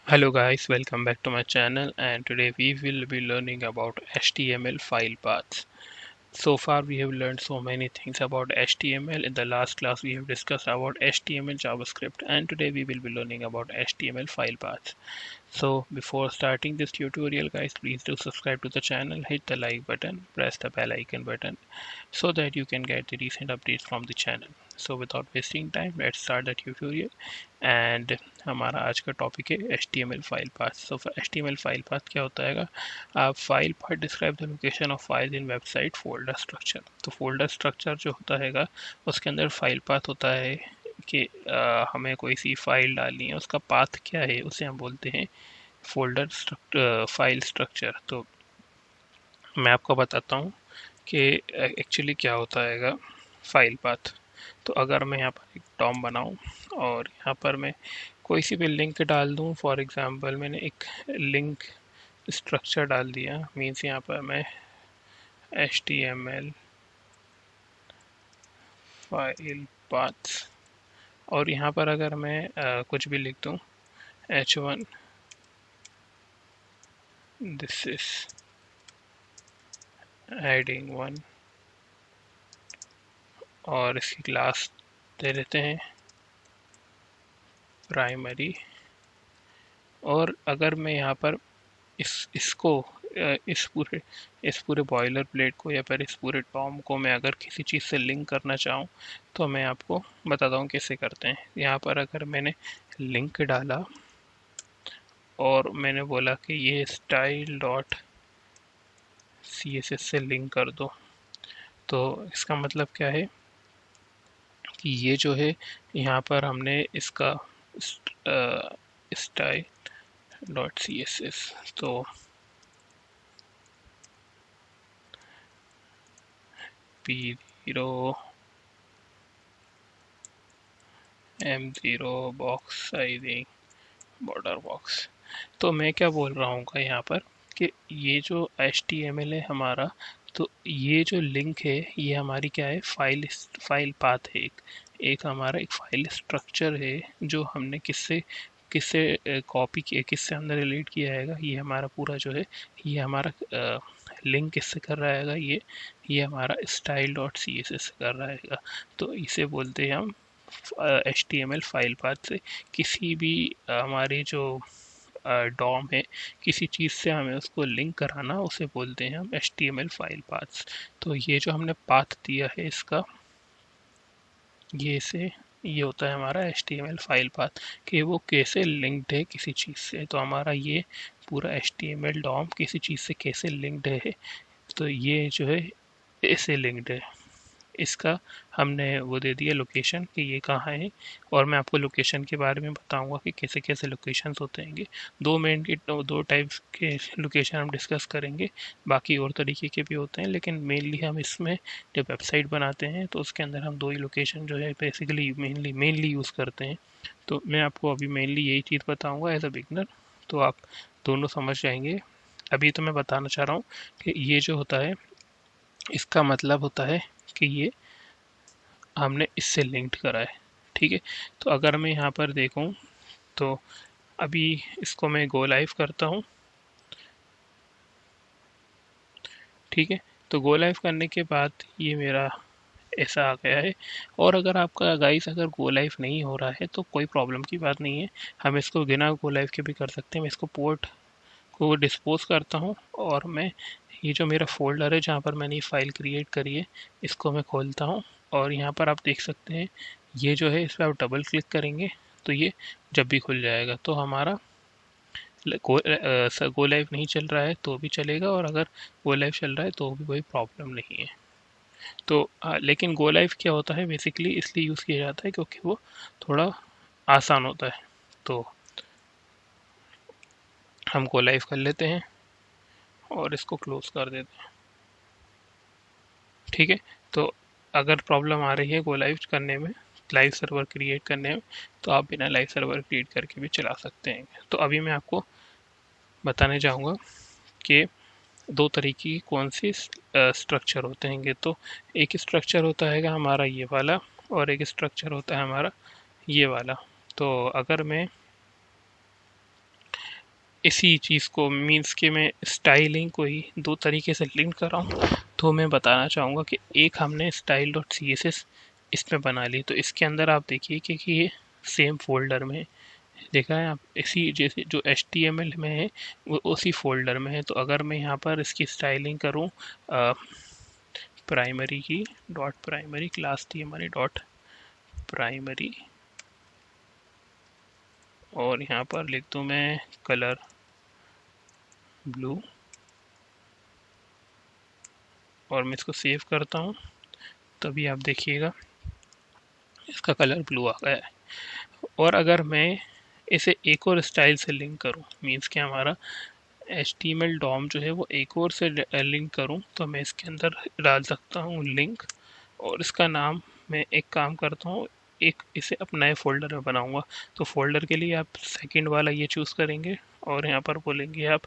Hello guys, welcome back to my channel, and today we will be learning about HTML file paths. So far we have learned so many things about HTML. In the last class we have discussed about HTML, JavaScript, and today we will be learning about HTML file paths. So before starting this tutorial guys, please do subscribe to the channel, hit the like button, press the bell icon button so that you can get the recent updates from the channel. So without wasting time, let's start the tutorial. And हमारा आज का topic है HTML file path. सो HTML file path क्या होता है? आप file path describe the location of file in website folder structure. तो folder structure जो होता है उसके अंदर फाइल पाथ होता है कि हमें कोई सी फाइल डालनी है, उसका पाथ क्या है उसे हम बोलते हैं फोल्डर फाइल स्ट्रक्चर. तो मैं आपको बताता हूँ कि एक्चुअली क्या होता है फाइल पाथ. तो अगर मैं यहाँ पर एक टॉम बनाऊँ और यहाँ पर मैं कोई सी भी लिंक डाल दूँ, फॉर एग्जांपल मैंने एक लिंक स्ट्रक्चर डाल दिया, मीन्स यहाँ पर मैं HTML फाइल पाथ्स और यहाँ पर अगर मैं कुछ भी लिख दूँ H1 दिस इज हेडिंग 1 और इसकी क्लास दे देते हैं प्राइमरी. और अगर मैं यहाँ पर इसको इस पूरे बॉयलर प्लेट को या फिर इस पूरे टॉम को मैं अगर किसी चीज़ से लिंक करना चाहूँ तो मैं आपको बताता हूँ कैसे करते हैं. यहाँ पर अगर मैंने लिंक डाला और मैंने बोला कि ये स्टाइल डॉट CSS से लिंक कर दो, तो इसका मतलब क्या है कि ये जो है यहाँ पर हमने इसका स्टाइल डॉट CSS तो P0 M0 box sizing border box. तो मैं क्या बोल रहा हूँ यहाँ पर कि ये जो HTML है हमारा, तो ये जो लिंक है ये हमारी क्या है, फाइल पाथ है. एक हमारा एक फाइल स्ट्रक्चर है जो हमने किससे किससे कॉपी किया, किससे हमने रिलेट किया है. ये हमारा पूरा जो है ये हमारा लिंक किससे कर रहा है, ये हमारा स्टाइल डॉट CSS से कर रहा है. तो इसे बोलते हैं हम HTML फाइल पाथ से. किसी भी हमारी जो डॉम है, किसी चीज़ से हमें उसको लिंक कराना, उसे बोलते हैं हम HTML फाइल पाथ्स. तो ये जो हमने पाथ दिया है इसका, ये होता है हमारा HTML फाइल पाथ कि वो कैसे लिंक्ड है किसी चीज़ से. तो हमारा ये पूरा HTML डॉम किसी चीज़ से कैसे लिंक्ड है, तो ये जो है ऐसे लिंक्ड है. इसका हमने वो दे दिया लोकेशन कि ये कहाँ है, और मैं आपको लोकेशन के बारे में बताऊंगा कि कैसे कैसे लोकेशंस होते हैं. दो टाइप्स के लोकेशन हम डिस्कस करेंगे, बाकी और तरीके के भी होते हैं, लेकिन मेनली हम इसमें जब वेबसाइट बनाते हैं तो उसके अंदर हम दो ही लोकेशन जो है बेसिकली मेनली यूज़ करते हैं. तो मैं आपको अभी मेनली यही चीज़ बताऊँगा एज अ बिगनर, तो आप दोनों समझ जाएंगे. अभी तो मैं बताना चाह रहा हूँ कि ये जो होता है इसका मतलब होता है कि ये हमने इससे लिंक्ड करा है. ठीक है, तो अगर मैं यहाँ पर देखूँ तो अभी इसको मैं गो लाइव करता हूँ. ठीक है, तो गो लाइव करने के बाद ये मेरा ऐसा आ गया है. और अगर आपका गाइस अगर गो लाइव नहीं हो रहा है तो कोई प्रॉब्लम की बात नहीं है, हम इसको बिना गो लाइव के भी कर सकते हैं. मैं इसको पोर्ट को डिस्पोज करता हूँ और मैं ये जो मेरा फोल्डर है जहाँ पर मैंने ये फाइल क्रिएट करी है इसको मैं खोलता हूँ. और यहाँ पर आप देख सकते हैं ये जो है इस पर आप डबल क्लिक करेंगे तो ये जब भी खुल जाएगा. तो हमारा गो लाइव नहीं चल रहा है तो भी चलेगा, और अगर गो लाइव चल रहा है तो भी कोई प्रॉब्लम नहीं है. तो लेकिन गो लाइव क्या होता है बेसिकली इसलिए यूज़ किया जाता है क्योंकि वो थोड़ा आसान होता है. तो हम गो लाइव कर लेते हैं और इसको क्लोज कर देते हैं. ठीक है, तो अगर प्रॉब्लम आ रही है गो लाइव करने में, लाइव सर्वर क्रिएट करने में, तो आप बिना लाइव सर्वर क्रिएट करके भी चला सकते हैं. तो अभी मैं आपको बताने जाऊंगा कि दो तरीके की कौन सी स्ट्रक्चर होते हैं. तो एक स्ट्रक्चर होता है हमारा ये वाला, और एक स्ट्रक्चर होता है हमारा ये वाला. तो अगर मैं इसी चीज़ को मीन्स कि मैं स्टाइलिंग को ही दो तरीके से लिंक कर रहा हूँ। तो मैं बताना चाहूँगा कि एक हमने style dot C S S इसमें बना ली, तो इसके अंदर आप देखिए कि ये सेम फोल्डर में है, देखा है आप, इसी जैसे जो HTML में है वो उसी फोल्डर में है। तो अगर मैं यहाँ पर इसकी स्टाइलिंग करूँ प्राइमरी की डॉट प्राइमरी क्लास थी हमारी डॉट प्राइमरी, और यहाँ पर लिख दूँ मैं कलर ब्लू, और मैं इसको सेव करता हूँ, तभी आप देखिएगा इसका कलर ब्लू आ गया है। और अगर मैं इसे एक और स्टाइल से लिंक करूँ, मीन्स कि हमारा HTML DOM जो है वो एक और से लिंक करूँ, तो मैं इसके अंदर डाल सकता हूँ लिंक, और इसका नाम मैं एक काम करता हूँ, एक इसे अब नए फोल्डर में बनाऊंगा। तो फोल्डर के लिए आप सेकंड वाला ये चूज़ करेंगे और यहाँ पर बोलेंगे आप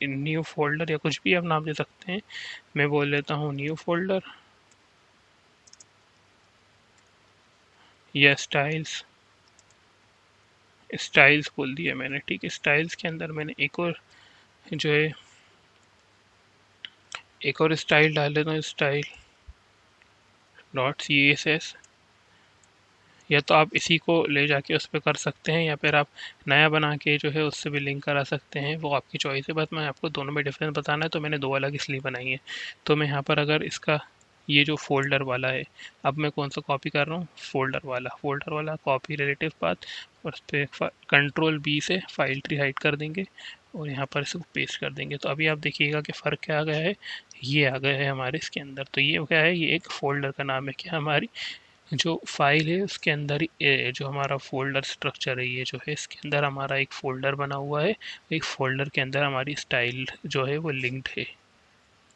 न्यू फोल्डर या कुछ भी आप नाम दे सकते हैं। मैं बोल लेता हूँ न्यू फोल्डर या स्टाइल्स, स्टाइल्स बोल दिया मैंने, ठीक है। स्टाइल्स के अंदर मैंने एक और जो है एक और स्टाइल डाल देता हूँ, स्टाइल डॉट CSS, या तो आप इसी को ले जाके उस पर कर सकते हैं, या फिर आप नया बना के जो है उससे भी लिंक करा सकते हैं, वो आपकी चॉइस है। बस मैं आपको दोनों में डिफरेंस बताना है, तो मैंने दो अलग इसलिए बनाई है। तो मैं यहाँ पर अगर इसका ये जो फोल्डर वाला है, अब मैं कौन सा कॉपी कर रहा हूँ, फोल्डर वाला कॉपी रिलेटिव पाथ, और उस पर Ctrl+B से फाइल ट्री हाइड कर देंगे और यहाँ पर इसको पेस्ट कर देंगे। तो अभी आप देखिएगा कि फ़र्क क्या आ गया है, ये आ गया है हमारे इसके अंदर। तो ये क्या है, ये एक फोल्डर का नाम है, क्या हमारी जो फाइल है उसके अंदर ही जो हमारा फोल्डर स्ट्रक्चर है, ये जो है इसके अंदर हमारा एक फोल्डर बना हुआ है, एक फोल्डर के अंदर हमारी स्टाइल जो है वो लिंक्ड है,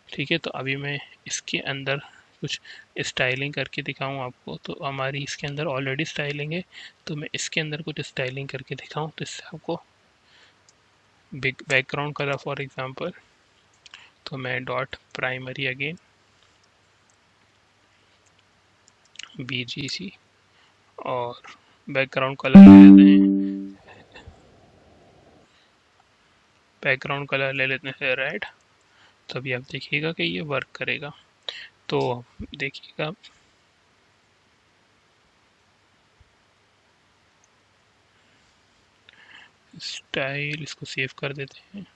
ठीक है। तो अभी मैं इसके अंदर कुछ स्टाइलिंग करके दिखाऊं आपको, तो हमारी इसके अंदर ऑलरेडी स्टाइलिंग है, तो मैं इसके अंदर कुछ स्टाइलिंग करके दिखाऊं, तो इससे आपको big background colour for example, तो मैं डॉट प्राइमरी अगेन BGC और बैकग्राउंड कलर ले लेते हैं, बैकग्राउंड कलर ले लेते हैं रेड। तभी आप देखिएगा कि ये वर्क करेगा। तो देखिएगा स्टाइल, इसको सेव कर देते हैं,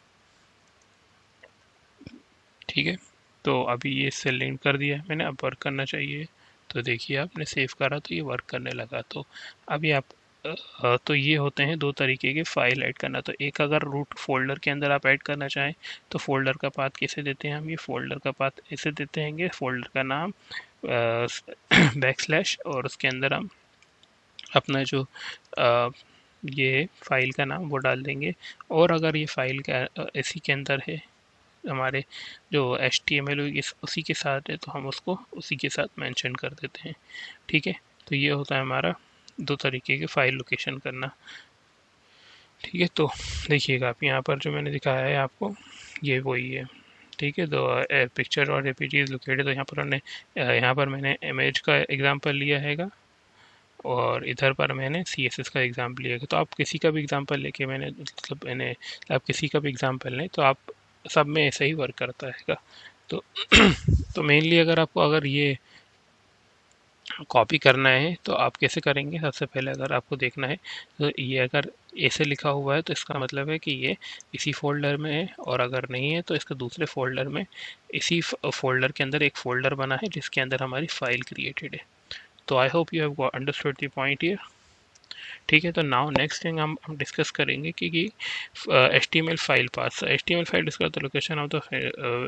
ठीक है। तो अभी ये इससे लिंक कर दिया है मैंने, अब वर्क करना चाहिए। तो देखिए आपने सेव करा तो ये वर्क करने लगा। तो अभी आप तो ये होते हैं दो तरीके के फाइल ऐड करना। तो एक, अगर रूट फोल्डर के अंदर आप ऐड करना चाहें तो फोल्डर का पाथ कैसे देते हैं हम, ये फोल्डर का पाथ ऐसे देते हैं, फोल्डर का नाम बैकस्लैश और उसके अंदर हम अपना जो ये फाइल का नाम वो डाल देंगे। और अगर ये फाइल का इसी के अंदर है, हमारे जो HTML उसी के साथ है, तो हम उसको उसी के साथ मेंशन कर देते हैं, ठीक है। तो ये होता है हमारा दो तरीके के फाइल लोकेशन करना, ठीक है। तो देखिएगा आप यहाँ पर जो मैंने दिखाया है आपको, ये वही है, ठीक है। तो पिक्चर और APG इज लोकेटेड, तो यहाँ पर मैंने इमेज का एग्जांपल लिया हैगा, और इधर पर मैंने CSS का एग्जांपल लिया है। तो आप किसी का भी एग्जांपल लेके मैंने आप किसी का भी एग्जांपल लें, तो आप सब में ऐसे ही वर्क करता है। तो तो मेनली अगर ये कॉपी करना है तो आप कैसे करेंगे, सबसे पहले अगर आपको देखना है तो ये अगर ऐसे लिखा हुआ है तो इसका मतलब है कि ये इसी फोल्डर में है, और अगर नहीं है तो इसका दूसरे फोल्डर में, इसी फोल्डर के अंदर एक फोल्डर बना है जिसके अंदर हमारी फाइल क्रिएटेड है। तो I hope you have understood the point here, ठीक है। तो नाउ नेक्स्ट थिंग हम डिस्कस करेंगे कि HTML file path. HTML file discuss the location of the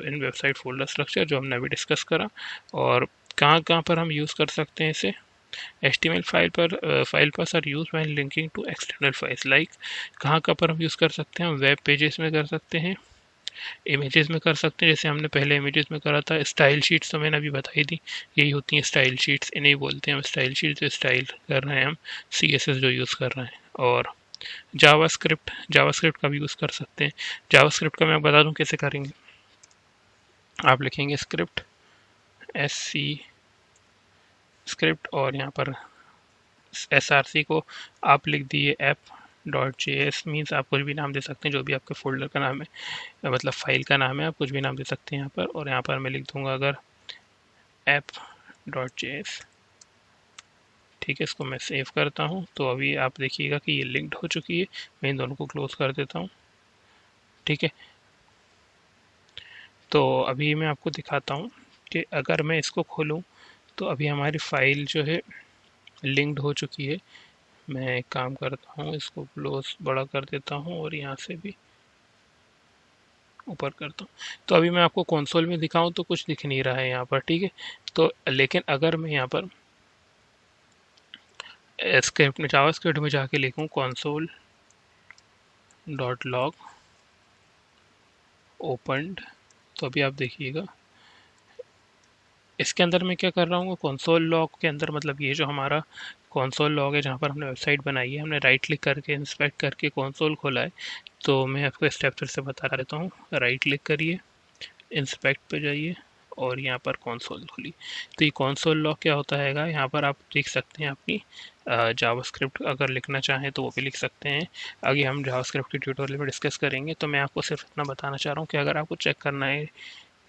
in website folder structure, जो हमने अभी डिस्कस करा, और कहाँ कहाँ पर हम यूज़ कर सकते हैं इसे। HTML file paths are use when linking to external files, like कहाँ कहाँ पर हम यूज़ कर सकते हैं, वेब पेजेस में कर सकते हैं, इमेजेस में कर सकते हैं, जैसे हमने पहले इमेजेस में करा था। स्टाइल शीट्स तो मैंने अभी बताई थी, यही होती हैं स्टाइल शीट्स, इन्हें बोलते हैं हम स्टाइल शीट्स, जो स्टाइल कर रहे हैं हम, CSS जो यूज़ कर रहे हैं। और जावास्क्रिप्ट का भी यूज़ कर सकते हैं। जावास्क्रिप्ट का मैं बता दूं कैसे करेंगे। आप लिखेंगे स्क्रिप्ट SC स्क्रिप्ट, और यहाँ पर SRC को आप लिख दिए ऐप .js मीन्स आप कुछ भी नाम दे सकते हैं, जो भी आपके फोल्डर का नाम है, मतलब फाइल का नाम है, आप कुछ भी नाम दे सकते हैं यहाँ पर। और यहाँ पर मैं लिख दूंगा अगर app.js। ठीक है, इसको मैं सेव करता हूँ। तो अभी आप देखिएगा कि ये लिंक्ड हो चुकी है। मैं इन दोनों को क्लोज कर देता हूँ। ठीक है, तो अभी मैं आपको दिखाता हूँ कि अगर मैं इसको खोलूँ तो अभी हमारी फाइल जो है लिंक्ड हो चुकी है। मैं एक काम करता हूँ, इसको क्लोज बड़ा कर देता हूँ और यहाँ से भी ऊपर करता हूँ। तो अभी मैं आपको कंसोल में दिखाऊं तो कुछ दिख नहीं रहा है यहाँ पर। ठीक है, तो लेकिन अगर मैं यहाँ पर स्क्रिप्ट में जावास्क्रिप्ट में जाके लिखूँ console.log ओपन्ड, तो अभी आप देखिएगा इसके अंदर मैं क्या कर रहा हूँ, कंसोल लॉग के अंदर, मतलब ये जो हमारा कंसोल लॉग है जहाँ पर हमने वेबसाइट बनाई है, हमने राइट क्लिक करके इंस्पेक्ट करके कंसोल खोला है। तो मैं आपको स्टेप फिर से बता देता हूँ। राइट क्लिक करिए, इंस्पेक्ट पे जाइए और यहाँ पर कंसोल खोली। तो ये कंसोल लॉग क्या होता है, यहाँ पर आप लिख सकते हैं अपनी जावास्क्रिप्ट, अगर लिखना चाहें तो वो भी लिख सकते हैं। आगे हम जावास्क्रिप्ट के ट्यूटोरियल में डिस्कस करेंगे। तो मैं आपको सिर्फ इतना बताना चाह रहा हूँ कि अगर आपको चेक करना है,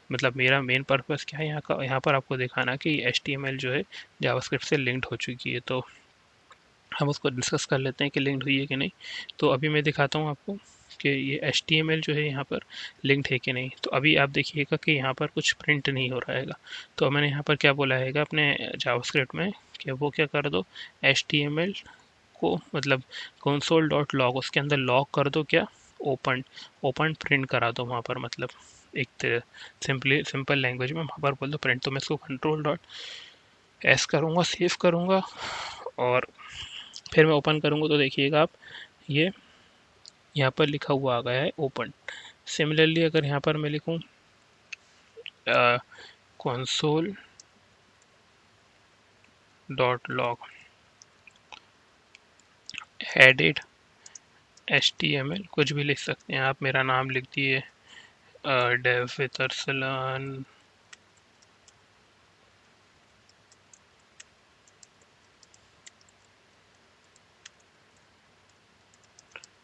मतलब मेरा मेन पर्पस क्या है यहाँ पर आपको दिखाना कि HTML जो है जावास्क्रिप्ट से लिंक्ड हो चुकी है। तो हम उसको डिस्कस कर लेते हैं कि लिंक्ड हुई है कि नहीं। तो अभी मैं दिखाता हूँ आपको कि ये HTML जो है यहाँ पर लिंक्ड है कि नहीं। तो अभी आप देखिएगा कि यहाँ पर कुछ प्रिंट नहीं हो रहा है। तो मैंने यहाँ पर क्या बोला है अपने जावास्क्रिप्ट में कि वो क्या कर दो, HTML को मतलब console.log उसके अंदर लॉग कर दो, क्या ओपन प्रिंट करा दो वहाँ पर, मतलब एक सिंपल लैंग्वेज में वहाँ पर बोल दो प्रिंट। तो मैं इसको control.s करूँगा, सेव करूँगा और फिर मैं ओपन करूँगा तो देखिएगा आप, ये यहाँ पर लिखा हुआ आ गया है ओपन। सिमिलरली अगर यहाँ पर मैं लिखूँ console.log headed HTML, कुछ भी लिख सकते हैं आप, मेरा नाम लिख दिए डेव विद अरसलान।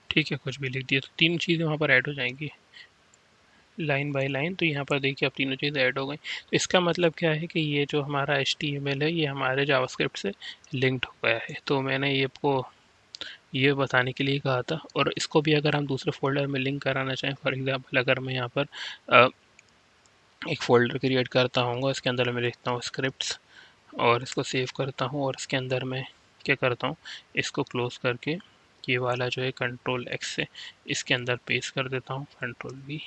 ठीक है, कुछ भी लिख दिए तो तीन चीज़ें वहाँ पर ऐड हो जाएंगी लाइन बाय लाइन। तो यहाँ पर देखिए अब तीनों चीज़ें ऐड हो गई। तो इसका मतलब क्या है कि ये जो हमारा HTML है ये हमारे जावास्क्रिप्ट से लिंक्ड हो गया है। तो मैंने ये आपको ये बताने के लिए कहा था। और इसको भी अगर हम दूसरे फोल्डर में लिंक कराना चाहें, फॉर एग्जांपल अगर मैं यहाँ पर एक फ़ोल्डर क्रिएट करता हूँ, इसके अंदर मैं लिखता हूँ स्क्रिप्ट्स और इसको सेव करता हूँ और इसके अंदर मैं क्या करता हूँ, इसको क्लोज़ करके ये वाला जो है Ctrl+X से इसके अंदर पेस्ट कर देता हूँ, Ctrl+V।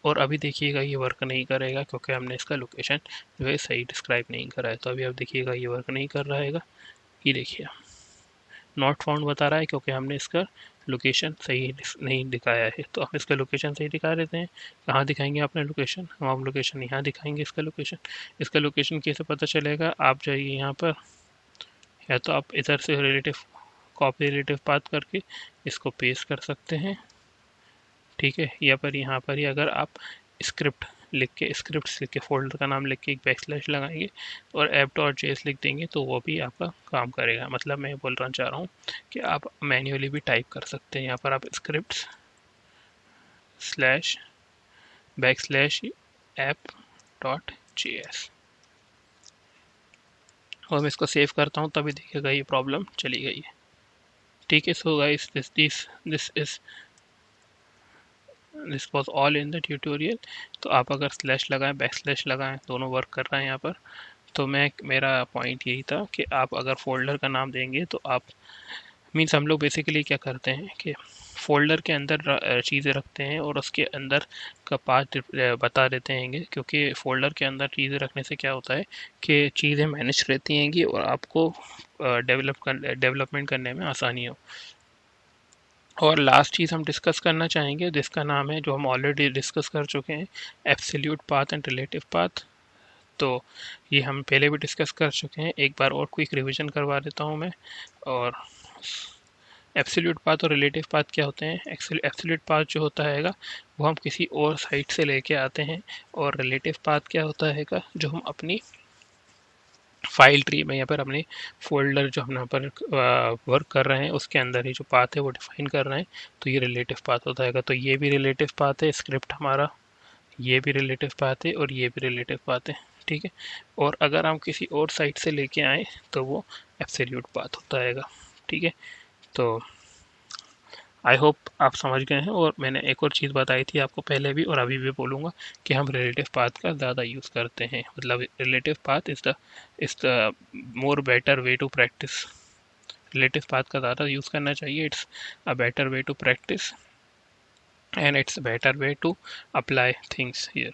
और अभी देखिएगा ये वर्क नहीं करेगा क्योंकि हमने इसका लोकेशन जो है सही डिस्क्राइब नहीं करा है। तो अभी आप देखिएगा ये वर्क नहीं कर रहा है। ये देखिए नॉट फाउंड बता रहा है क्योंकि हमने इसका लोकेशन सही नहीं दिखाया है। तो हम इसका लोकेशन सही दिखा देते हैं। कहाँ दिखाएंगे आपने लोकेशन, हम लोकेशन यहाँ दिखाएंगे। इसका लोकेशन कैसे पता चलेगा, आप जाइए यहाँ पर, या तो आप इधर से रिलेटिव पाथ करके इसको पेस्ट कर सकते हैं। ठीक है, या पर यहाँ पर ही अगर आप स्क्रिप्ट्स लिख के फोल्डर का नाम लिख के एक बैकस्लैश लगाएंगे और app.js लिख देंगे तो वो भी आपका काम करेगा। मतलब मैं बोलना चाह रहा हूँ कि आप मैन्युअली भी टाइप कर सकते हैं। यहाँ पर आप स्क्रिप्ट्स /app.js और मैं इसको सेव करता हूँ, तभी देखिएगा ये प्रॉब्लम चली गई है। ठीक है, so guys this was all in the tutorial. तो आप अगर स्लैश लगाएं बैकस्लैश लगाएं दोनों वर्क कर रहा है यहाँ पर। तो मेरा पॉइंट यही था कि आप अगर फोल्डर का नाम देंगे तो आप मीन्स हम लोग बेसिकली क्या करते हैं कि फोल्डर के अंदर चीज़ें रखते हैं और उसके अंदर का पाथ बता देते हैं, क्योंकि फोल्डर के अंदर चीज़ें रखने से क्या होता है कि चीज़ें मैनेज रहती हैं और आपको डेवलपमेंट करने में आसानी हो। और लास्ट चीज़ हम डिस्कस करना चाहेंगे जिसका नाम है, जो हम ऑलरेडी डिस्कस कर चुके हैं, absolute path and relative path. तो ये हम पहले भी डिस्कस कर चुके हैं, एक बार और क्विक रिवीजन करवा देता हूँ मैं। और एब्सोल्यूट पाथ और रिलेटिव पाथ क्या होते हैं, एब्सोल्यूट पाथ जो होता है वो हम किसी और साइट से लेके आते हैं, और रिलेटिव पाथ क्या होता है जो हम अपनी फाइल ट्री में यहाँ पर अपने फोल्डर जो हम यहाँ पर वर्क कर रहे हैं उसके अंदर ही जो पाथ है वो डिफाइन कर रहे हैं, तो ये रिलेटिव पाथ हो जाएगा। तो ये भी रिलेटिव पाथ है स्क्रिप्ट हमारा, ये भी रिलेटिव पाथ है और ये भी रिलेटिव पाथ है, ठीक है। और अगर हम किसी और साइट से लेके आए तो वो एब्सोल्यूट पाथ हो जाएगा, ठीक है। तो आई होप आप समझ गए हैं। और मैंने एक और चीज़ बताई थी आपको पहले भी और अभी भी बोलूँगा कि हम रिलेटिव पाथ का ज़्यादा यूज़ करते हैं, मतलब relative path is the more better way to practice. Relative path का ज़्यादा यूज़ करना चाहिए, it's a better way to practice and it's a better way to apply things here.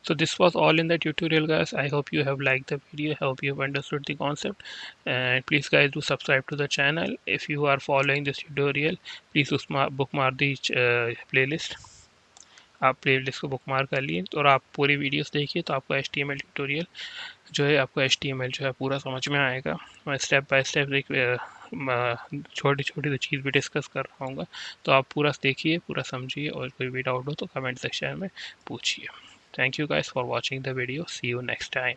So this was all in the tutorial, guys. I hope you have liked the video. I hope you have understood the concept, and please guys do subscribe to the channel. If you are following this tutorial, please bookmark the playlist. आप playlist को bookmark कर लिए और आप पूरी videos देखिए तो आपको HTML ट्यूटोरियल जो है, आपको HTML जो है पूरा समझ में आएगा। मैं स्टेप बाय स्टेप छोटी छोटी चीज़ भी डिस्कस कर रहा हूँ, तो आप पूरा देखिए, पूरा समझिए, और कोई भी डाउट हो तो कमेंट सेक्शन में पूछिए। Thank you guys for watching the video, see you next time.